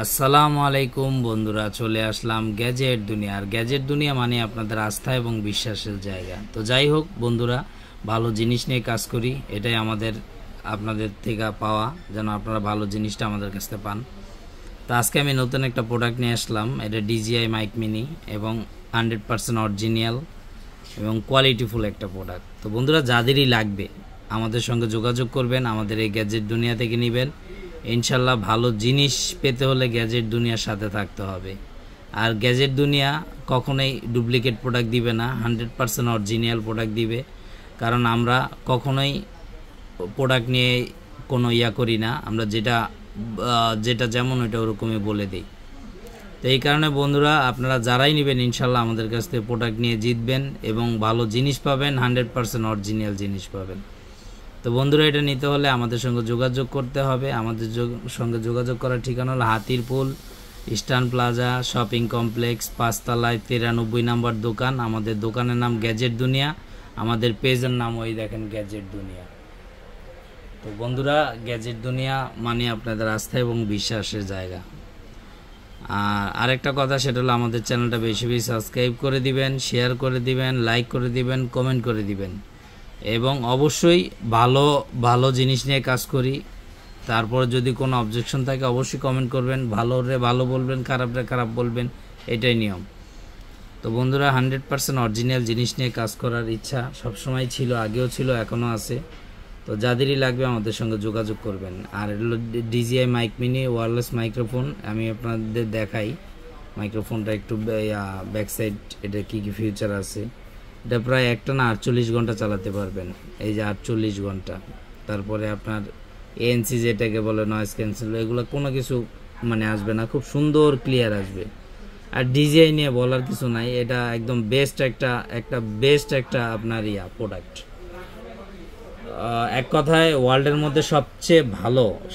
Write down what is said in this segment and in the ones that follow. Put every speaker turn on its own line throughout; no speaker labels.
আসসালামু আলাইকুম বন্ধুরা, চলে আসলাম গ্যাজেট দুনিয়া। আর গ্যাজেট দুনিয়া মানে আপনাদের আস্থা এবং বিশ্বাসের জায়গা। তো যাই হোক বন্ধুরা, ভালো জিনিস নিয়ে কাজ করি, এটাই আমাদের আপনাদের থেকে পাওয়া, যেন আপনারা ভালো জিনিসটা আমাদের কাছ থেকে পান। তো আজকে আমি নতুন একটা প্রোডাক্ট নিয়ে আসলাম। এটা ডিজিআই মাইক মিনি এবং 100% অরিজিনাল এবং কোয়ালিটিফুল একটা প্রোডাক্ট। তো বন্ধুরা, যাদেরই লাগবে আমাদের সঙ্গে যোগাযোগ করবেন, আমাদের এই গ্যাজেট দুনিয়া থেকে নেবেন। ইনশাল্লাহ ভালো জিনিস পেতে হলে গ্যাজেট দুনিয়ার সাথে থাকতে হবে। আর গ্যাজেট দুনিয়া কখনোই ডুপ্লিকেট প্রোডাক্ট দিবে না, 100% অরিজিনাল প্রোডাক্ট দিবে। কারণ আমরা কখনোই প্রোডাক্ট নিয়ে কোনো করি না, আমরা যেটা যেমন ওইটা ওরকমই বলে দিই। তো এই কারণে বন্ধুরা, আপনারা যারাই নেবেন ইনশাল্লাহ আমাদের কাছ থেকে প্রোডাক্ট নিয়ে জিতবেন এবং ভালো জিনিস পাবেন, 100% অরিজিনাল জিনিস পাবেন। তো বন্ধুরা, এটা নিতে হলে আমাদের সঙ্গে যোগাযোগ করতে হবে। আমাদের সঙ্গে যোগাযোগ করার ঠিকানা হলো Hatirpool Eastern Plaza shopping complex, 5 তলায় 93 নম্বর দোকান। আমাদের দোকানের নাম গ্যাজেট দুনিয়া, আমাদের পেজের নাম ওই দেখেন গ্যাজেট দুনিয়া। তো বন্ধুরা, গ্যাজেট দুনিয়া মানে আপনাদের আস্থা এবং বিশ্বাসের জায়গা। আর আরেকটা কথা, সেটা হলো আমাদের চ্যানেলটা বেশি বেশি সাবস্ক্রাইব করে দিবেন, শেয়ার করে দিবেন, লাইক করে দিবেন, কমেন্ট করে দিবেন। এবং অবশ্যই ভালো ভালো জিনিস নিয়ে কাজ করি। তারপর যদি কোনো অবজেকশন থাকে অবশ্যই কমেন্ট করবেন, ভালোরে ভালো বলবেন, খারাপরে খারাপ বলবেন, এটাই নিয়ম। তো বন্ধুরা, 100% অরিজিনাল জিনিস নিয়ে কাজ করার ইচ্ছা সবসময় ছিল, আগেও ছিল, এখনও আছে। তো যাদেরই লাগবে আমাদের সঙ্গে যোগাযোগ করবেন। আর এগুলো DJI mic mini wireless microphone. আমি আপনাদের দেখাই মাইক্রোফোনটা একটু ব্যাক সাইড, এটা কী কী ফিচার আছে। এটা প্রায় একটানা 48 ঘন্টা চালাতে পারবেন, এই যে 48 ঘন্টা। তারপরে আপনার এএনসি যেটাকে বলে নয়েজ ক্যান্সেল, এগুলো কোনো কিছু আসবে না, খুব সুন্দর ক্লিয়ার আসবে। আর ডিজিআই নিয়ে বলার কিছু নাই, এটা একদম বেস্ট একটা আপনার প্রোডাক্ট। এক কথায় ওয়ার্ল্ডের মধ্যে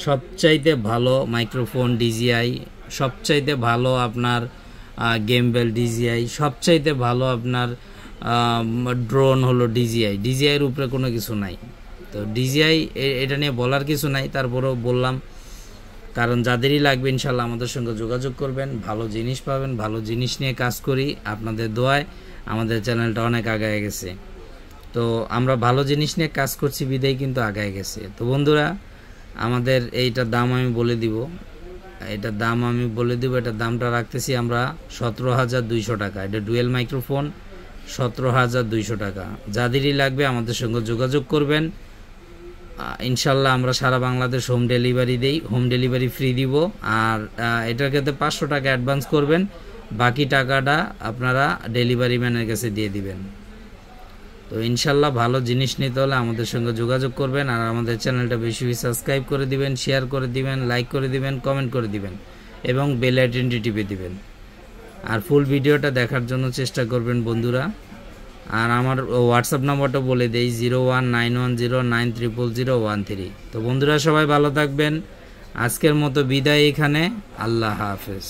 সবচাইতে ভালো মাইক্রোফোন ডিজিআই, সবচাইতে ভালো আপনার গেমবেল ডিজিআই, সবচাইতে ভালো আপনার ড্রোন হলো ডিজিআইয়ের উপরে কোনো কিছু নাই। তো ডিজিআই এটা নিয়ে বলার কিছু নাই, তারপরেও বললাম। কারণ যাদেরই লাগবে ইনশাল্লাহ আমাদের সঙ্গে যোগাযোগ করবেন, ভালো জিনিস পাবেন। ভালো জিনিস নিয়ে কাজ করি, আপনাদের দোয়ায় আমাদের চ্যানেলটা অনেক আগায় গেছে। তো আমরা ভালো জিনিস নিয়ে কাজ করছি বিদায় কিন্তু আগায় গেছে। তো বন্ধুরা, আমাদের এইটার দাম আমি বলে দিব, এটার দামটা রাখতেছি আমরা 17,200 টাকা। এটা ডুয়েল মাইক্রোফোন, 17,200 টাকা। যাদেরই লাগবে আমাদের সঙ্গে যোগাযোগ করবেন। ইনশাল্লাহ আমরা সারা বাংলাদেশ হোম ডেলিভারি দেই, হোম ডেলিভারি ফ্রি দিব। আর এটার ক্ষেত্রে 500 টাকা অ্যাডভান্স করবেন, বাকি টাকাটা আপনারা ডেলিভারি ম্যানের কাছে দিয়ে দিবেন। তো ইনশাল্লাহ ভালো জিনিস নিতে হলে আমাদের সঙ্গে যোগাযোগ করবেন। আর আমাদের চ্যানেলটা বেশি বেশি সাবস্ক্রাইব করে দিবেন, শেয়ার করে দিবেন, লাইক করে দিবেন, কমেন্ট করে দিবেন এবং বেল আইকনটি টিপে দিবেন। আর ফুল ভিডিওটা দেখার জন্য চেষ্টা করবেন বন্ধুরা। আর আমার হোয়াটসঅ্যাপ নাম্বারটা বলে দেই, 019109000013। তো বন্ধুরা, সবাই ভালো থাকবেন। আজকের মতো বিদায় এখানে, আল্লাহ হাফেজ।